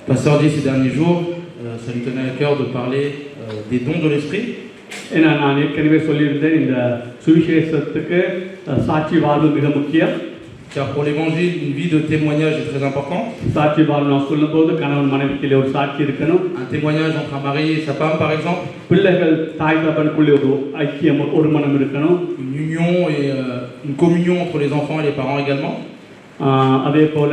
Pasteur dit ces derniers jours, ça lui tenait à cœur de parler des dons de l'esprit. நான் ஏற்கனவே சொல்லியிருந்தேன் இந்த சுவிசேஷத்துக்கு சாட்சி வாழ்வு மிக முக்கியம். Car pour l'évangile, une vie de témoignage est très importante. சாட்சி வாழ்வு நான் சொல்லும்போது கணவன் மனைவிக்குள்ளே ஒரு சாட்சி இருக்கணும். Un témoignage entre un mari et sa femme, par exemple. பிள்ளைகள் தாய் தகப்பனுக்குள்ளே ஒரு ஐக்கியம் ஒரு மனம் இருக்கணும். Une union et une communion entre les enfants et les parents également. அதே போல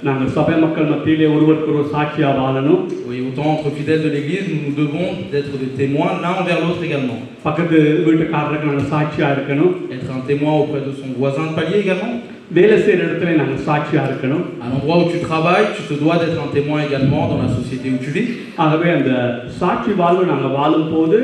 நாங்கள் சபை மக்கள் மத்தியிலே ஒருவருக்கு ஒரு சாட்சியா வாழணும். Oui, autant entre fidèles de l'église, nous devons être des témoins l'un envers l'autre également. பக்கத்து வீட்டுக்காரருக்கு நாங்கள் சாட்சியா இருக்கணும். Être un témoin auprès de son voisin de palier également. வேலை செய்கிற இடத்துல நாங்கள் சாட்சியா இருக்கணும். À l'endroit où tu travailles, tu te dois d'être un témoin également dans la société où tu vis. ஆகவே அந்த சாட்சி வாழ்வு நாங்கள் வாழும்போது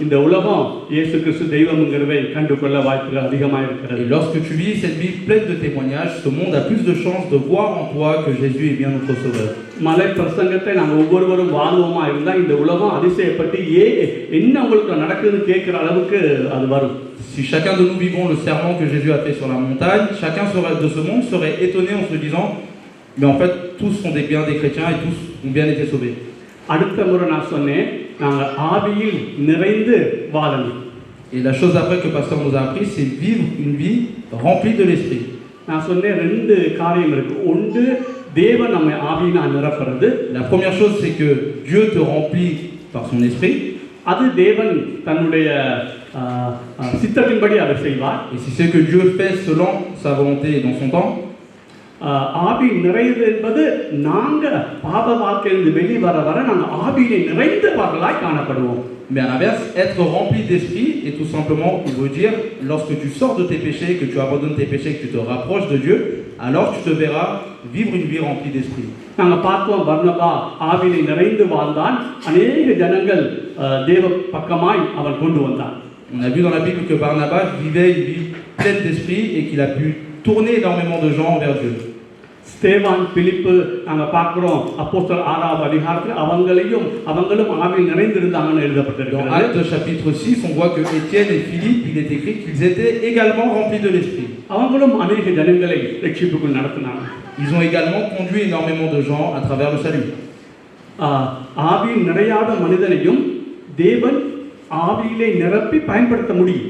இந்த உலகம் இயேசு கிறிஸ்து தெய்வம்ங்கிறதை கண்டுகொள்ள வாய்ப்புகள் அதிகமாக இருக்கிறது. Et lorsque tu vis cette vie pleine de témoignages, ce monde a plus de chances de voir en toi que Jésus est bien notre sauveur. மலை பிரசங்கத்தை நாங்கள் ஒவ்வொருவரும் வாழ்வோமா இருந்தால் இந்த உலகம் அதிசயப்பட்டு என்ன உங்களுக்கு நடக்குதுன்னு கேட்குற அளவுக்கு அது வரும். Si chacun de nous vivons le serment que Jésus a fait sur la montagne, chacun de ce monde serait étonné en se disant, mais en fait tous sont bien des chrétiens et tous ont bien été sauvés. அடுத்த முறை நான் சொன்னேன் நாங்கள் ஆவியில் நிறைந்து வாழணும். Et la chose après que pasteur nous a appris, c'est vivre une vie remplie de l'esprit. நான் சொன்னேன் ரெண்டு காரியம் இருக்கு. ஒன்று தேவன் நம்மை ஆவியினால் நிரப்புறது. La première chose, c'est que Dieu te remplit par son esprit. அது தேவன் தன்னுடைய சித்தத்தின்படி அதை செய்வார். Et c'est ce que Dieu fait selon sa volonté et dans son temps. ஆவி நிறைவு என்பது நாங்கள் பாப வாழ்க்கையிலிருந்து வெளியே வர வர நாங்கள் ஆவியை நிறைந்தவர்களாய் காணப்படுவோம். Mais à l'inverse, être rempli d'esprit est tout simplement, il veut dire, lorsque tu sors de tes péchés, que tu abandonnes tes péchés, que tu te rapproches de Dieu, alors tu te verras vivre une vie remplie d'esprit. நாங்கள் பார்த்தோம் பர்னபா ஆவியை நிறைந்து வாழ்ந்தான், அநேக ஜனங்கள் தேவ பக்கமாய் அவன் கொண்டு வந்தான். On a vu dans la Bible que Barnabas vivait une vie pleine d'esprit et qu'il a pu tourner énormément de gens vers Dieu. ஸ்தேவான் பிலிப்பு நாங்கள் பார்க்கிறோம் அப்போஸ்தலர் 6ஆம் அதிகாரத்தில் அவங்களும் ஆவியில் நிறைந்திருந்தாங்கன்னு எழுதப்பட்டிருக்கிறது. Dans Actes chapitre 6, on voit que Étienne et Philippe, il est écrit qu'ils étaient également remplis de l'esprit. அவங்களும் அநேக ஜனங்களை ரட்சிப்புக்குள் நடத்தினாங்க. Ils ont également conduit énormément de gens à travers le salut. ஆவியில் நிறையாத மனிதனையும் தேவன் ஆவியிலே நிரப்பி பயன்படுத்த முடியும்.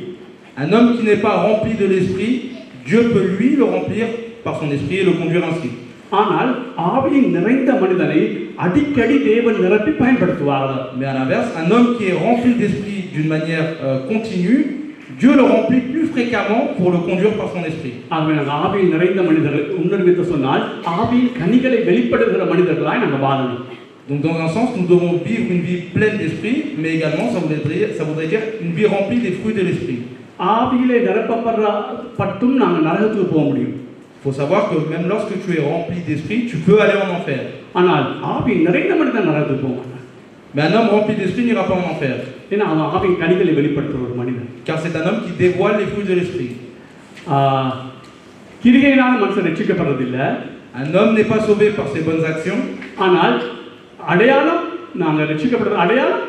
Un homme qui n'est pas rempli de l'esprit, Dieu peut lui le remplir par son esprit et le conduire ainsi. ஆனால் ஆவியில் நிறைந்த மனிதனை அடிக்கடி தேவன் நிரப்பி பயன்படுத்துவார். Mais à l'inverse, un homme qui est rempli d'esprit d'une manière continue, Dieu le remplit plus fréquemment pour le conduire par son esprit. ஆகவே நாங்கள் ஆவியில் நிறைந்த மனிதர்கள் உணர்வித்து சொன்னால் ஆவியின் கனிகளை வெளிப்படுத்துகிற மனிதர்களாய் நாங்கள் வாழணும். Donc dans un sens, nous devons vivre une vie pleine d'esprit, mais également ça voudrait dire une vie remplie des fruits de l'esprit. ஆவியிலே நிரப்பப்பட்டும் நாங்கள் நரகத்துக்கு போக முடியும். Il faut savoir que même lorsque tu es rempli d'esprit, tu peux aller en enfer. ஆனால் ஆவி நிறைந்த மனிதன் நரகத்துக்கு போக மாட்டான். Mais un homme rempli d'esprit n'ira pas en enfer. ஏன்னா அவன் ஆவியின் கனிகளை வெளிப்படுத்துகிற ஒரு மனிதன். Car c'est un homme qui dévoile les fruits de l'esprit. கிரிகையினால் மனுஷன் ரட்சிக்கப்படுறதில்லை. Un homme n'est pas sauvé par ses bonnes actions. ஆனால் அடையாளம் நாங்கள் ரட்சிக்கப்படுற அடையாளம்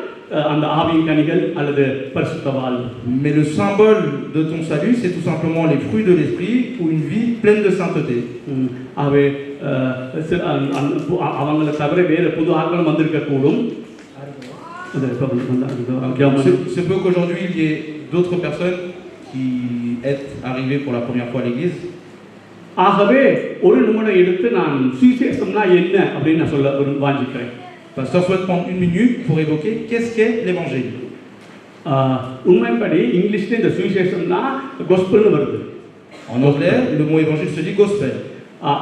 அந்த ஆவியின் கனிகள் அல்லது பரிசுத்த வாழ்வு. Mais le symbole de ton salut, c'est tout simplement les fruits de l'esprit ou une vie pleine de sainteté. ஆகவே அவங்கள தவிர வேறு புது ஆட்களும் வந்திருக்க கூடும். Se peut qu'aujourd'hui il y ait d'autres personnes qui est arrivé pour la première fois à l'église. ஆகவே ஒரு நிமிடம் எடுத்து நான் சுவிசேஷம்னா என்ன அப்படின்னு நான் சொல்ல வாஞ்சிக்கிறேன். Pasteur souhaite prendre une minute pour évoquer qu'est-ce qu'est l'évangile. உண்மைப்படி இங்கிலீஷ்ல இந்த சுவிசேஷம்னா gospelனு வருது. En anglais, le mot évangile se dit gospel.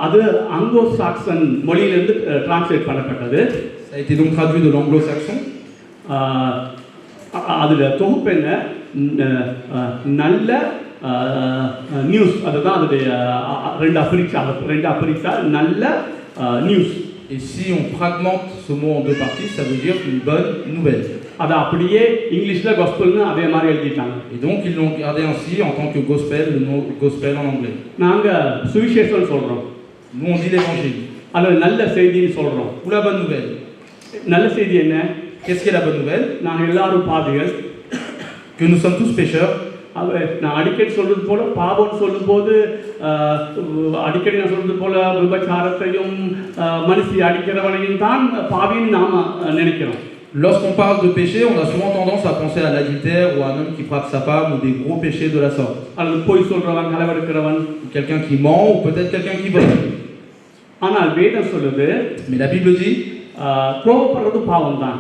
அது ஆங்கிலோ சாக்சன் மொழியிலிருந்து டிரான்ஸ்லேட் பண்ணப்பட்டது. Ça a été donc traduit de l'anglo-saxon. அதுல தொகுப்பு என்ன நல்ல நியூஸ், அதுதான் அதோடைய ரெண்டா பிரிச்சா நல்ல news. Et si on fragmente ce mot en deux parties, ça veut dire une bonne nouvelle. அது அப்படியே இங்கிலீஷ்ல gospelனு அதே மாதிரி எழுதிட்டாங்க. Et donc ils l'ont gardé ainsi en tant que gospel, le mot gospel en anglais. நாங்க சுவிசேஷம் சொல்றோம். Nous on dit l'évangile. அல்லது நல்ல செய்தின்னு சொல்றோம். Ou la bonne nouvelle. நல்ல செய்தி என்ன? Qu'est-ce qu'est la bonne nouvelle? நாங்கள் எல்லாரும் பாவிகள். Que nous sommes tous pécheurs. நான் அடிக்கடி சொல்றது போல பாவம் சொல்லும்போது அடிக்கடி நான் சொல்றது போல விபச்சாரத்தையும் மனுஷி அடிக்கிறவனையும் தான் பாவின்னு நாம நினைக்கிறோம். Lorsqu'on parle de péché, on a souvent tendance à penser à l'adultère ou à un homme qui frappe sa femme ou des gros péchés de la sorte. அல்லது பொய் சொல்றவன், களவெடுக்கிறவன், Quelqu'un qui ment ou peut-être quelqu'un qui vole. ஆனால் வேதம் சொல்லுது Mais la Bible dit, கோபப்படுறது பாவம் தான்,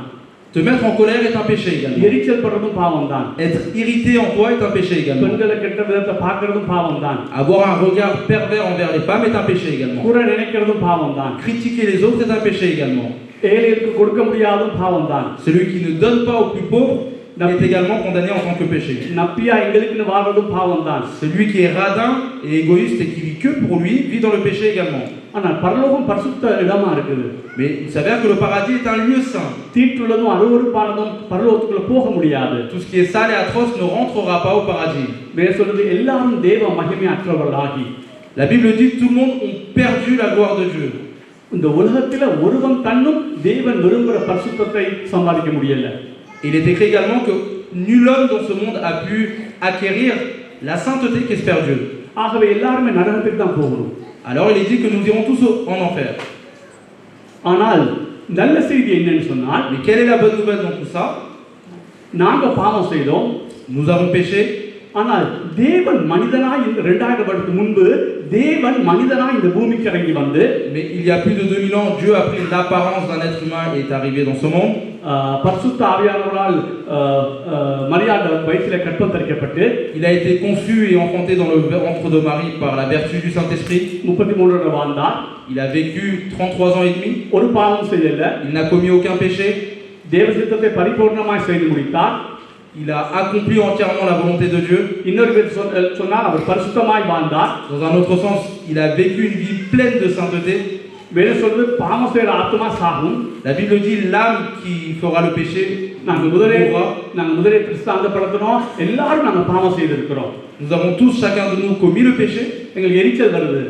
te mettre en colère est un péché également. எரிச்சல் படுறதும் பாவம் தான், Être irrité en toi est un péché également. பெண்களை கெட்ட விதத்தை பார்க்கறதும் பாவம் தான், Avoir un regard pervers envers les femmes est un péché également. குறை நினைக்கிறதும் பாவம் தான், Critiquer les autres est un péché également. ஏழைகளுக்கு கொடுக்க முடியாதும் பாவம் தான், Celui qui ne donne pas aux plus pauvres est également condamné en tant que péché. நப்பியா எங்களுக்குன்னு வாழ்றதும் பாவம் தான். Celui qui est radin et égoïste et qui vit que pour lui vit dans le péché également. ஆனால் பரலோகம் பரிசுத்த இடமா இருக்குது. Mais il s'avère que le paradis est un lieu saint. தீட்டுள்ளதும் அருவருப்பானதும் பரலோகத்துக்குள்ள போக முடியாது. Tout ce qui est sale et atroce ne rentrera pas au paradis. வேதம் சொல்றது எல்லாரும் தேவ மகிமை அற்றவர்களாகி. La Bible dit que tout le monde ont perdu la gloire de Dieu. இந்த உலகத்துல ஒருவன் தன்னும் தேவன் விரும்புகிற பரிசுத்தத்தை சம்பாதிக்க முடியல. Il est écrit également que nul homme dans ce monde a pu acquérir la sainteté qu'espère Dieu. ஆகவே எல்லாருமே நரகத்துக்கு தான் போகணும். Alors il est dit que nous irons tous en enfer. ஆனால் நல்ல செய்தி என்னன்னு சொன்னால், Mais quelle est la bonne nouvelle dans tout ça? நாங்க பாவம் செய்தோம், Nous avons péché, ஆனால் தேவன் மனிதனாய் இந்த 2000 வருடத்துக்கு முன்பு தேவன் மனிதனாய் இந்த பூமிக்கு இறங்கி வந்து, mais il y a plus de 2000 ans, Dieu a pris l'apparence d'un être humain et est arrivé dans ce monde. பரிசுத்த ஆவியானவரால் மரியாதை வயிற்றிலே கற்பம் தரிக்கப்பட்டு Il a été conçu et enfanté dans le ventre de Marie par la vertu du Saint-Esprit. 33 வருடம் வாழ்ந்தார். Il a vécu 33 ans et demi. ஒரு பாவம் செய்யல. Il n'a commis aucun péché. தேவ சித்தத்தை பரிபூர்ணமாய் செய்து முடித்தார். Il a accompli entièrement la volonté de Dieu. இன்னொரு சொன்னால் அவர் பரிசுத்தமாய் வாழ்ந்தார். Dans un autre sens, il a vécu une vie pleine de sainteté. வேதம் சொல்றது பாவம் செய்யற ஆத்மா சாகும். La Bible dit l'âme qui fera le péché நாங்க முதலே கிறிஸ்தாந்தப்படுத்தணும். எல்லாரும் நாங்க பாவம் செய்திருக்கிறோம். Nous avons tous, chacun de nous, commis le péché. எங்களுக்கு எரிச்சல் வருது.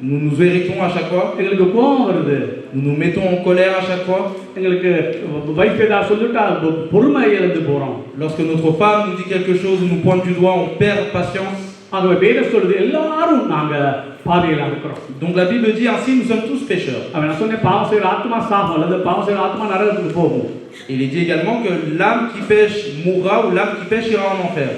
Nous nous irritons à chaque fois. எங்களுக்கு கோபம் வருது. Nous nous mettons en colère à chaque fois. எங்களுக்கு வைஃப் ஏதாவது சொல்லிட்டா பொறுமை இழந்து போறோம். Lorsque notre femme nous dit quelque chose ou nous pointe du doigt, on perd patience. ஆகவே வேதம் சொல்றது எல்லாரும் நாங்க பாவிகளா இருக்கிறோம். Donc la Bible dit ainsi, nous sommes tous pécheurs. அவன் நான் சொன்னேன் பாவம் செய்யற ஆத்மா சாகும், அல்லது பாவம் செய்யற ஆத்மா நரகத்துக்கு போகும். Il est dit également que l'âme qui pêche mourra ou l'âme qui pêche ira en enfer.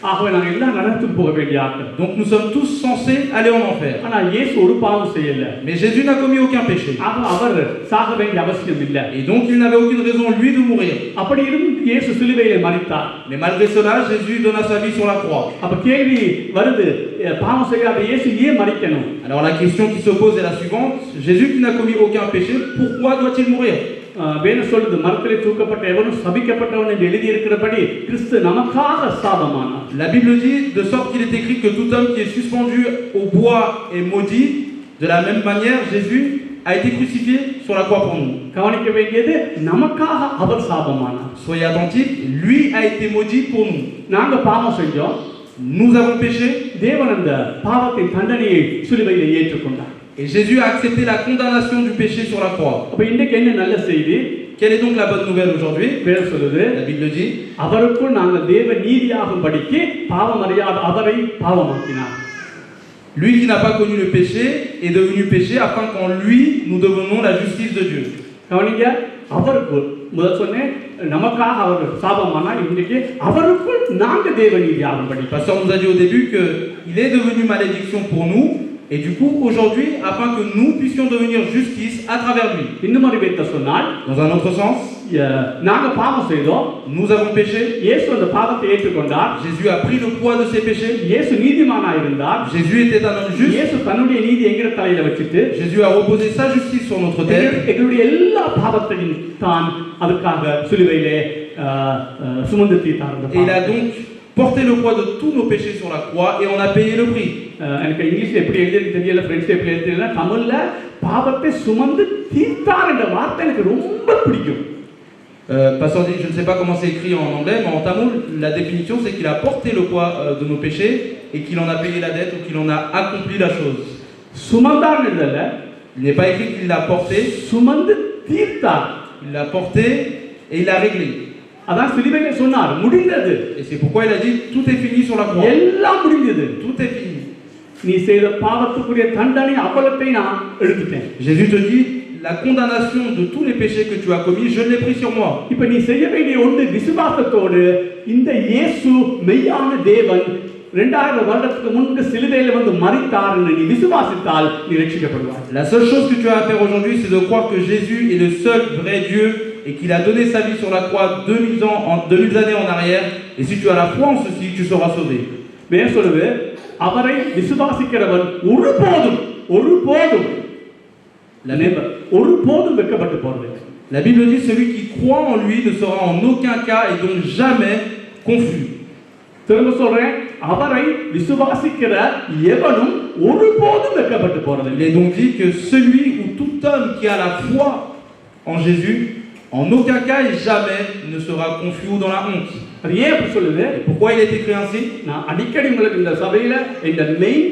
ஆகவே நாங்க எல்லாம் நரகத்துக்கு போக வேண்டிய ஆட்கள். Donc nous sommes tous censés aller en enfer. ஆனா இயேசு ஒரு பாவம் செய்யல. Mais Jésus n'a commis aucun péché. அவர் சாக வேண்டிய அவசியம் இல்லை. Et donc il n'avait aucune raison lui de mourir. அப்படி இருந்து இயேசு சிலுவையிலே மரித்தார். Mais malgré cela, Jésus donna sa vie sur la croix. அப்ப கேள்வி வருது, பாவம் செய்யாத இயேசு ஏன் மரிக்கணும்? Alors la question qui se pose est la suivante: Jésus qui n'a commis aucun péché, pourquoi doit-il mourir? வேதம் சொல்லுது, மரத்திலே தூக்கப்பட்ட எவனும் சபிக்கப்பட்டவன் என்று எழுதி இருக்கிறபடி கிறிஸ்து நமக்காக சாபமானார். La Bible dit de sorte qu'il est écrit que tout homme qui est suspendu au bois est maudit. De la même manière, Jésus a été crucifié sur la croix pour nous. கவனிக்க வேண்டியது, நமக்காக அவர் சாபமானார். Soyez attentifs, lui a été maudit pour nous. நாங்க பாவம் செஞ்சோம், Nous avons péché. தேவன் அந்த பாவத்தின் தண்டனையை சிலுவையிலே ஏற்றுக்கொண்டார். Et Jésus a accepté la condamnation du péché sur la croix. அப்ப இன்னைக்கு என்ன நல்ல செய்தி? Quelle est donc la bonne nouvelle aujourd'hui? வேதம் சொல்லுது, La Bible dit அவருக்குள் நாங்கள் தேவ நீதியாகும்படிக்கு பாவம் அறியாத அவரை பாவமாக்கினார். lui qui n'a pas connu le péché est devenu péché afin qu'en lui nous devenions la justice de Dieu. கவனிங்க, அவருக்குள் முதல் சொன்னேன் நமக்காக அவர் சாபமானா, இன்னைக்கு அவருக்குள் நாங்க தேவ நீதியாகும்படி. Le pasteur nous a dit au début qu'il est devenu malédiction pour nous. Et du coup, aujourd'hui, afin que nous puissions devenir justice à travers lui. இன்னும் ஒரு விதத்தை சொன்னால், Dans un autre sens, நாங்க பாவம் செய்தோம், nous avons péché. இயேசு அந்த பாவத்தை ஏற்றுக்கொண்டார். Jésus a pris le poids de ses péchés. இயேசு நீதிமானாய் இருந்தார். Jésus était un homme juste. இயேசு தன்னுடைய நீதி எங்கிற தலையில வச்சிட்டு Jésus a reposé sa justice sur notre tête. எங்களுடைய எல்லா பாவத்தையும் தான் அதுக்காக சிலுவையிலே சுமந்து தீர்த்தார். Et il a donc porté le poids de tous nos péchés sur la croix et on a payé le prix. எனக்கு இங்கிலீஷ்ல எப்படி எழுதி தெரியல, பிரெஞ்சுல எப்படி எழுதி தெரியல, தமிழ்ல பாவத்தை சுமந்து தீர்த்தார் என்ற வார்த்தை எனக்கு ரொம்ப பிடிக்கும். Pasteur dit, je ne sais pas comment c'est écrit en anglais, mais en tamoul, la définition c'est qu'il a porté le poids de nos péchés et qu'il en a payé la dette ou qu'il en a accompli la chose. சுமந்தார் எழுதல, Il n'est pas écrit qu'il l'a porté, சுமந்து தீர்த்தார். il l'a porté et il l'a réglé. அதான் சிலுவையிலே சொன்னார் முடிந்தது. Et c'est pourquoi il a dit tout est fini sur la croix. எல்லாம் முடிந்தது. Tout est fini. நீ செய்த பாவத்துக்குரிய தண்டனை அவலத்தை நான் எடுத்துட்டேன். Jésus te dit la condamnation de tous les péchés que tu as commis, je l'ai pris sur moi. இப்ப நீ செய்ய வேண்டிய ஒன்று விசுவாசத்தோடு இந்த இயேசு மெய்யான தேவன் 2000 வருடத்துக்கு முன்பு சிலுவையில வந்து மரித்தார் என்று நீ விசுவாசித்தால் நீ ரட்சிக்கப்படுவாய். La seule chose que tu as à faire aujourd'hui, c'est de croire que Jésus est le seul vrai Dieu et qu'il a donné sa vie sur la croix 2000 années en arrière. Et si tu as la foi en ceci, tu seras sauvé. வேதம் சொல்லுது அவரை விசுவாசிக்கிறவன் ஒருபோதும் வெட்கப்பட்டு போறது. La Bible dit celui qui croit en lui ne sera en aucun cas et donc jamais confus. திரும்ப சொல்றேன், அவரை விசுவாசிக்கிற எவனும் ஒருபோதும் வெட்கப்பட்டு போறது. Il est donc dit que celui ou tout homme qui a la foi en Jésus, en aucun cas et jamais ne sera confus ou dans la honte. அது ஏன் அப்படி சொல்லுது? Pourquoi il est écrit ainsi? நான் அடிக்கடி உங்களுக்கு இந்த சபையில இந்த மெயின்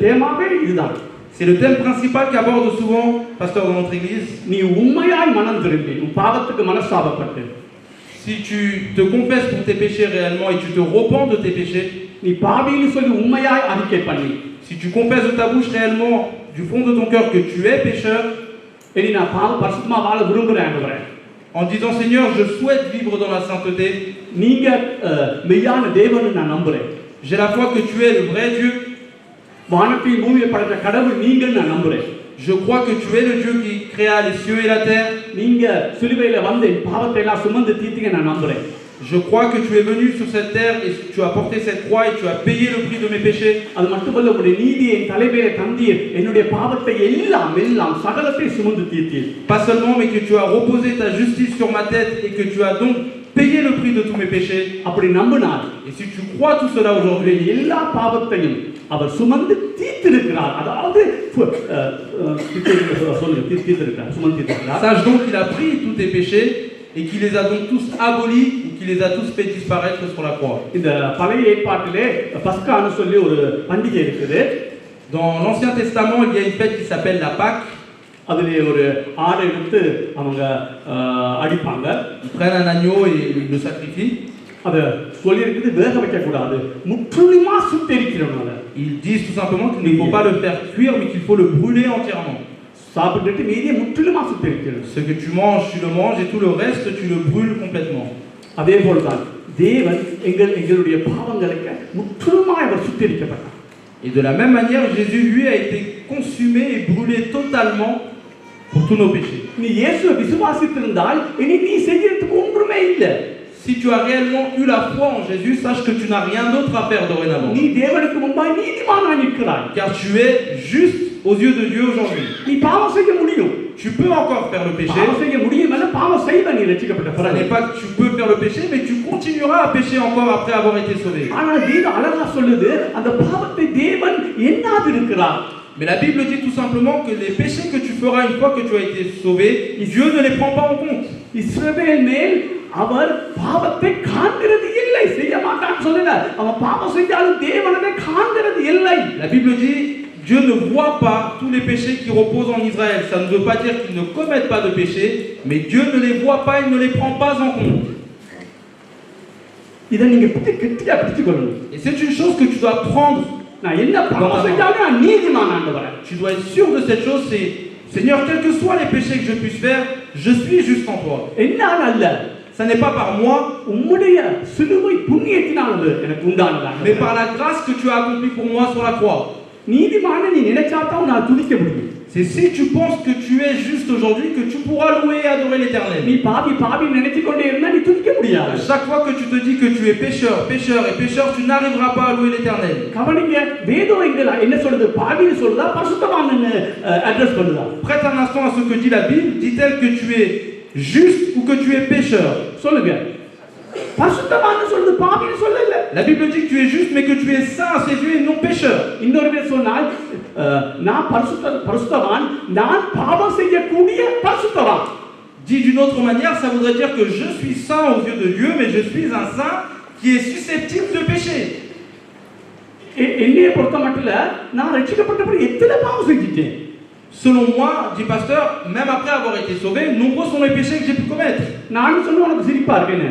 தேமாவே இதுதான். C'est le thème principal qu'aborde souvent pasteur dans notre église. நீ உண்மையாய் மனம் திரும்பி உன் பாவத்துக்கு மனஸ்தாபப்பட்டு Si tu te confesses pour tes péchés réellement et tu te repens de tes péchés, நீ பாவின்னு சொல்லி உண்மையாய் அறிக்கை பண்ணி si tu confesses de ta bouche réellement du fond de ton cœur que tu es pécheur, இனி நான் பரிசுத்தமா வாழ விரும்புறேன் ஆண்டவரே, en disant Seigneur, je souhaite vivre dans la sainteté, நீங்க மெய்யான தேவனை நான் நம்புறேன், j'ai la foi que tu es le vrai Dieu, வானத்தையும் பூமியை படைத்த கடவுள் நீங்கன்னு நான் நம்புறேன், je crois que tu es le Dieu qui créa les cieux et la terre, நீங்க சிலுவையில வந்து என் பாவத்தை எல்லாம் சுமந்து தீர்த்தீங்க நான் நம்புறேன், je crois que tu es venu sur cette terre et tu as porté cette croix et tu as payé le prix de mes péchés. அது மட்டுமல்ல உங்களுடைய நீதியை என் தலைமையில தந்தீர், என்னுடைய பாவத்தை எல்லாம் சகலத்தை சுமந்து தீர்த்தீர். Pas seulement mais que tu as reposé ta justice sur ma tête et que tu as donc payé le prix de tous mes péchés. அப்படி நம்பினார். Et si tu crois tout cela aujourd'hui, எல்லா பாவத்தையும் அவர் சுமந்து தீர்த்திருக்கிறார். அதாவது தீர்த்திருக்கிறார், சுமந்து தீர்த்திருக்கிறார். Sache donc qu'il a pris tous tes péchés et qu'il les a donc tous abolis ou qu'il les a tous fait disparaître sur la croix. இந்த பழைய ஏற்பாட்டிலே பஸ்கான்னு சொல்லி ஒரு பண்டிகை இருக்குது. Dans l'Ancien Testament, il y a une fête qui s'appelle la Pâque. அதிலே ஒரு ஆடை எடுத்து அவங்க அடிப்பாங்க. Ils prennent un agneau et ils le sacrifient. அதை சொல்லி இருக்குது வேக வைக்க கூடாது, முற்றிலுமா சுட்டெரிக்கிறவங்க. Ils disent tout simplement qu'il ne faut pas le faire cuire mais qu'il faut le brûler entièrement. சாப்பிட்டுட்டு மீதியை முற்றிலுமா சுட்டெரிக்கிறது. Ce que tu manges, tu le manges et tout le reste, tu le brûles complètement. அதே போலதான் தேவன் எங்களுடைய பாவங்களுக்கு முற்றிலுமாய் அவர் சுட்டெரிக்கப்பட்டார். Et de la même manière, Jésus lui a été consumé et brûlé totalement pour tous nos péchés. நீ இயேசுவை விசுவாசித்திருந்தால் இனி நீ செய்யறதுக்கு ஒன்றுமே இல்லை. Si tu as réellement eu la foi en Jésus, sache que tu n'as rien d'autre à faire dorénavant. நீ தேவனுக்கு முன்பாய் நீதிமானாய் நிற்கிறாய். Car tu es juste aux yeux de Dieu aujourd'hui. நீ பாவம் செய்ய முடியும். Tu peux encore faire le péché. பாவம் செய்ய முடியும் அல்ல பாவம் செய்வ நீ ரட்சிக்கப்பட்ட Ce பிறகு. n'est pas que tu peux faire le péché, mais tu continueras à pécher encore après avoir été sauvé. ஆனால் வேதம் அழகா சொல்லுது அந்த பாவத்தை தேவன் எண்ணாதிருக்கிறார். Mais la Bible dit tout simplement que les péchés que tu feras une fois que tu as été sauvé, Dieu ne les prend pas en compte. இஸ்ரவேல் மேல் அவர் பாவத்தை காண்கிறது இல்லை, செய்ய மாட்டான்னு சொல்லல. அவன் பாவம் செஞ்சாலும் தேவனவே காண்கிறது இல்லை. La Bible dit Dieu ne voit pas tous les péchés qui reposent en Israël. Ça ne veut pas dire qu'ils ne commettent pas de péchés, mais Dieu ne les voit pas, il ne les prend pas en compte. இதை நீங்க கெட்டியா பிடிச்சுக்கொள்ளணும். Et c'est une chose que tu dois prendre. நான் என்ன பாவம் செஞ்சாலும் நான் நீதிமான் ஆண்டவரே. Tu dois être sûr de cette chose, c'est Seigneur, quels que soient les péchés que je puisse faire, je suis juste en toi. என்னால அல்ல, ça n'est pas par moi, உம்முடைய சிலுவை புண்ணியத்தினால எனக்கு உண்டானதா, mais par la grâce que tu as accomplie pour moi sur la croix. நீதிமான நீ நினைச்சாதான் நான் துதிக்க முடியும். C'est si tu penses que tu es juste aujourd'hui que tu pourras louer et adorer l'Éternel. நீ பாவி நினைச்சுக்கொண்டே இருந்தா நீ துதிக்க முடியாது. Chaque fois que tu te dis que tu es pécheur, tu n'arriveras pas à louer l'Éternel. கவனிங்க, வேதம் என்ன சொல்லுது? பாவின்னு சொல்லுதா பரிசுத்தவான்னு அட்ரஸ் பண்ணுதா? Prête un instant à ce que dit la Bible. Dit-elle que tu es juste ou que tu es pécheur? சொல்லுங்க. பரிசுத்தவான்னு சொல்லுது, பாவின்னு சொல்லல. La Bible dit que tu es juste mais que tu es saint à ses yeux et non pécheur. இன்னொரு பேர் சொன்னால் நான் பரிசுத்தவான், நான் பாவம் செய்யக்கூடிய பரிசுத்தவான். Dit d'une autre manière, ça voudrait dire que je suis saint aux yeux de Dieu, mais je suis un saint qui est susceptible de pécher. என்னைய பொறுத்த மட்டும் நான் ரட்சிக்கப்பட்ட பிறகு எத்தனை பாவம் செஞ்சிட்டேன். Selon moi, dit pasteur, même après avoir été sauvé, nombreux sont les péchés que j'ai pu commettre. நான் சொன்ன உனக்கு சிரிப்பா இருக்கேன்னு.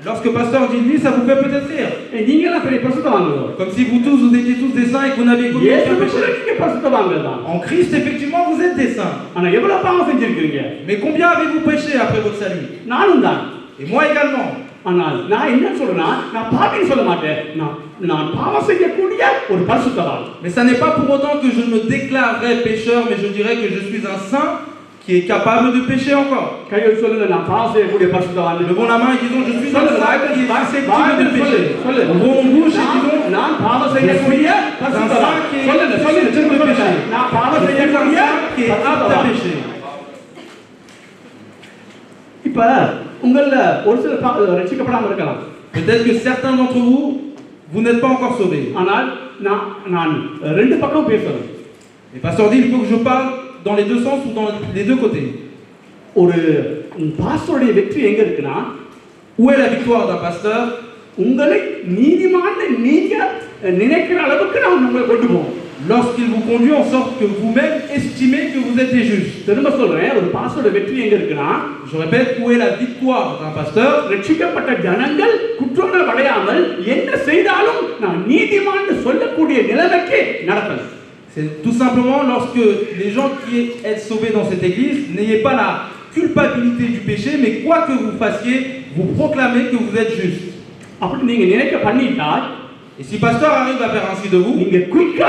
Lorsque pasteur dit lui, ça vous fait peut-être rire. நீங்களாம் பெரிய பரிசுத்தவான்களோ? Comme si vous tous, vous étiez tous des saints et que vous n'aviez commis aucun péché. நீங்க பரிசுத்தவான்கள் தான். En Christ, effectivement, vous êtes des saints. ஆனா எவ்வளவு பாவம் செஞ்சிருக்கீங்க? Mais combien avez-vous péché après votre salut? நானும் தான். Et moi également. ஆனால் நான் என்ன சொல்றேன்னா, நான் பாவின்னு சொல்ல மாட்டேன். நான் பாவம் செய்யக்கூடிய ஒரு பரிசுத்தவான். Mais ça n'est pas pour autant que je me déclarerai pécheur, mais je dirais que je suis un saint qui est capable de pécher encore. கையை சொல்லுங்க, நான் பாவம் செய்யக்கூடிய பரிசுத்தவான். Levons la main et disons, je suis un saint qui est susceptible de pécher. Ouvrons mon bouche et disons, நான் பாவம் செய்யக்கூடிய பரிசுத்தவான். சொல்லுங்க, சொல்லுங்க, நான் பாவம் செய்யக்கூடிய qui est apte à pécher. இப்ப உங்கள ஒரு சில ரட்சிக்கப்படாம இருக்கலாம். Peut-être que certains d'entre vous, vous n'êtes pas encore sauvés. ஆனால் நான் ரெண்டு பக்கம் பேசணும். Et pasteur dit, il faut que je parle dans les deux sens ou dans les deux côtés. ஒரு பாஸ்டருடைய வெற்றி எங்க இருக்குன்னா, où est la victoire d'un pasteur? உங்களை நீதிமான்னு நீங்க நினைக்கிற அளவுக்கு நான் உங்களை கொண்டு போவோம். Lorsqu'il vous conduit en sorte que vous-même estimez que vous êtes des justes. திரும்ப சொல்றேன், ஒரு பாஸ்டருடைய வெற்றி எங்க இருக்குன்னா, je répète, où est la victoire d'un pasteur? ரட்சிக்கப்பட்ட ஜனங்கள் குற்றங்கள் அடையாமல் என்ன செய்தாலும் நான் நீதிமான்னு சொல்லக்கூடிய நிலைமைக்கு நடக்கணும். C'est tout simplement lorsque les gens qui êtes sauvés dans cette église, n'ayez pas la culpabilité du péché, mais quoi que vous fassiez, vous proclamez que vous êtes juste. அப்படி நீங்க நினைக்க பண்ணிட்டா, et si pasteur arrive à faire ainsi de vous, நீங்க குயிக்கா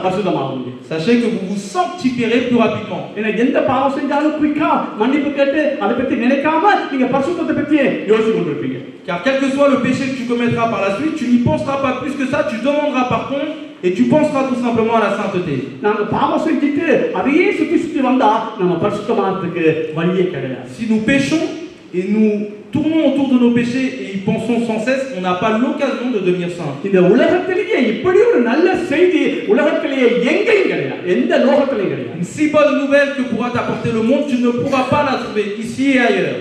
பரிசுத்தமாவீங்க. sachez que vous vous sanctifierez plus rapidement. ஏன்னா எந்த பாவம் செஞ்சாலும் குயிக்கா மன்னிப்பு கேட்டு அதை பத்தி நினைக்காம நீங்க பரிசுத்தத்தை பத்தி யோசிச்சு கொண்டிருப்பீங்க. Car quel que soit le péché que tu commettras par la suite, tu n'y penseras pas plus que ça, tu demanderas par contre et tu penseras tout simplement à la sainteté. நாங்க பாவம் செஞ்சிட்டு அதையே சுத்தி வந்தா நம்ம பரிசுத்தமானதுக்கு வழியே கிடையாது. Si nous péchons et nous tournons autour de nos péchés et y pensons sans cesse, on n'a pas l'occasion de devenir saint. இந்த உலகத்திலேயே இப்படி ஒரு நல்ல செய்தி உலகத்திலேயே எங்கேயும் கிடையாது, எந்த லோகத்திலேயும் கிடையாது. Une si bonne nouvelle que pourra t'apporter le monde, tu ne pourras pas la trouver ici et ailleurs.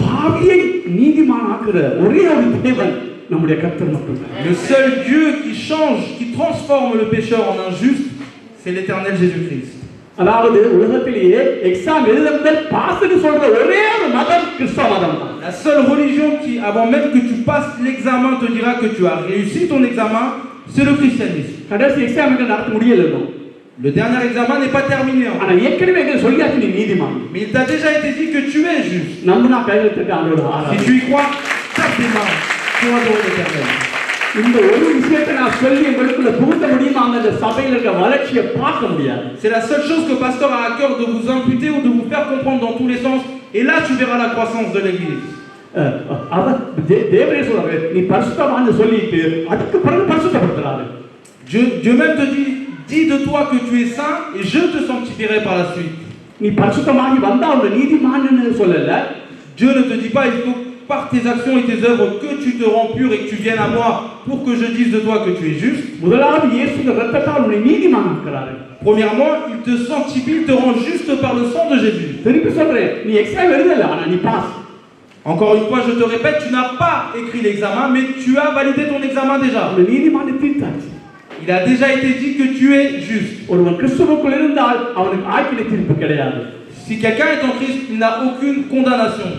பாவியை நீதிமானாக்குற ஒரே ஒரு தேவன் நம்முடைய கர்த்தர் மட்டும்தான். Le seul Dieu qui change, qui transforme le pécheur en un juste, c'est l'Éternel Jésus-Christ. அதாவது உலகத்திலேயே exam எழுதுறதுல பாஸ்னு சொல்ற ஒரே ஒரு மதம் கிறிஸ்தவ மதம் தான். La seule religion qui, avant même que tu passes l'examen, te dira que tu as réussi ton examen, c'est le christianisme. கடைசி எக்ஸாம் நடத்த முடியல. Le dernier examen n'est pas terminé. ஆனா ஏற்கனவே எங்க சொல்லியாச்சு நீ நீதிமான். Mais il t'a déjà été dit que tu es juste. நம்பினா கையிலத்துக்கு ஆண்டோட ஆராதனை. Si tu y crois, tape tes mains pour adorer l'Éternel. இந்த ஒரு விஷயத்தை நான் சொல்லி உங்களுக்குள்ள புகுத்த முடியுமா? அந்த சபையில இருக்க வளர்ச்சியை பார்க்க முடியாது. C'est la seule chose que le pasteur a à cœur de vous imputer ou de vous faire comprendre dans tous les sens, et là tu verras la croissance de l'église. அவர் தேவனே சொல்றாரு, நீ பரிசுத்தமான்னு சொல்லிட்டு அதுக்கு பிறகு பரிசுத்தப்படுத்துறாரு. Dieu même te dit, dis de toi que tu es saint et je te sanctifierai par la suite. நீ பரிசுத்தமாகி வந்தா உன்னை நீதிமான்னு சொல்லல. Dieu ne te dit pas il faut par tes actions et tes œuvres que tu te rends pur et que tu viennes à moi pour que je dise de toi que tu es juste. முதலாவது இயேசுவின் இரத்தத்தால் உன்னை நீதிமானாக்குறாரு. Premièrement, il te sanctifie, il te rend juste par le sang de Jésus. திருப்பி சொல்றேன், நீ exam எழுதல ஆனா நீ pass. Encore une fois, je te répète, tu n'as pas écrit l'examen, mais tu as validé ton examen déjà. உன்னை நீதிமான்னு தீர்த்தாச்சு. Il a déjà été dit que tu es juste. ஒருவன் கிறிஸ்துவுக்குள் இருந்தால் அவனுக்கு ஆக்கினை தீர்ப்பு கிடையாது. Si quelqu'un est en Christ, il n'a aucune condamnation.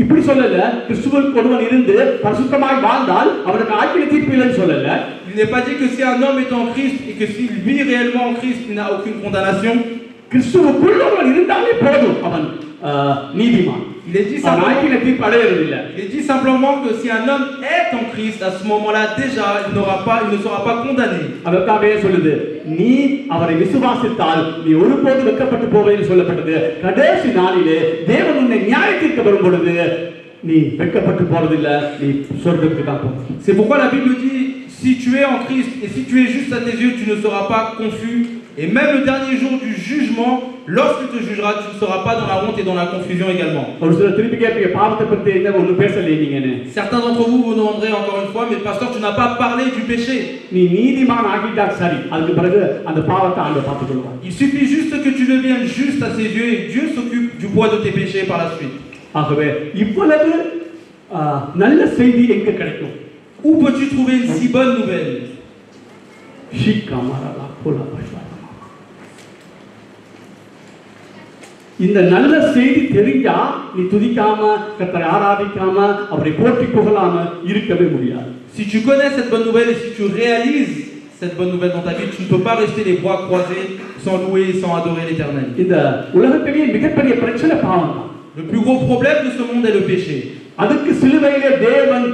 இப்படி சொல்லல, கிறிஸ்துவுக்குள் ஒருவன் இருந்து பரிசுத்தமாய் வாழ்ந்தால் அவனுக்கு ஆக்கினை தீர்ப்பு இல்லைன்னு சொல்லல. Il n'est pas dit que si un homme est en Christ et que s'il vit réellement en Christ, il n'a aucune condamnation. கிறிஸ்துவுக்குள் ஒருவன் இருந்தாலே போதும், அவன் நீதிமான். Il est dit simplement que si un homme est en Christ, à ce moment-là déjà, il ne sera pas condamné. அதற்காகவே சொல்லுது, நீ அவரை விசுவாசித்தால் நீ ஒருபோதும் வெட்கப்பட்டு போவதில்லை சொல்லப்பட்டது. கடைசி நாளிலே தேவன் உன்னை நியாய தீர்க்க வரும் பொழுது நீ வெட்கப்பட்டு போவதில்லை, நீ சொர்க்கத்துக்கு தான் போவ. C'est pourquoi la Bible dit, si tu es en Christ et si tu es juste à tes yeux, tu ne seras pas confus. Et même le dernier jour du jugement, lorsque tu te jugeras, tu ne seras pas dans la honte et dans la confusion également. Certains d'entre vous vous demanderez encore une fois, mais pasteur, tu n'as pas parlé du péché. Il suffit juste que tu deviennes juste à ses yeux et Dieu s'occupe du poids de tes péchés par la suite. Où peux-tu trouver une si bonne nouvelle? இந்த நல்ல செய்தி தெரிஞ்சா நீ துதிக்காம கர்த்தரை ஆராதிக்காம அவரை போற்றி புகழாம இருக்கவே முடியாது. Si tu connais cette bonne nouvelle et si tu réalises cette bonne nouvelle dans ta vie, tu ne peux pas rester les bras croisés sans louer et sans adorer l'Éternel. இந்த உலகத்திலேயே மிகப்பெரிய பிரச்சனை பாவம் தான். Le plus gros problème de ce monde est le péché. அதுக்கு சிலுவையிலே தேவன்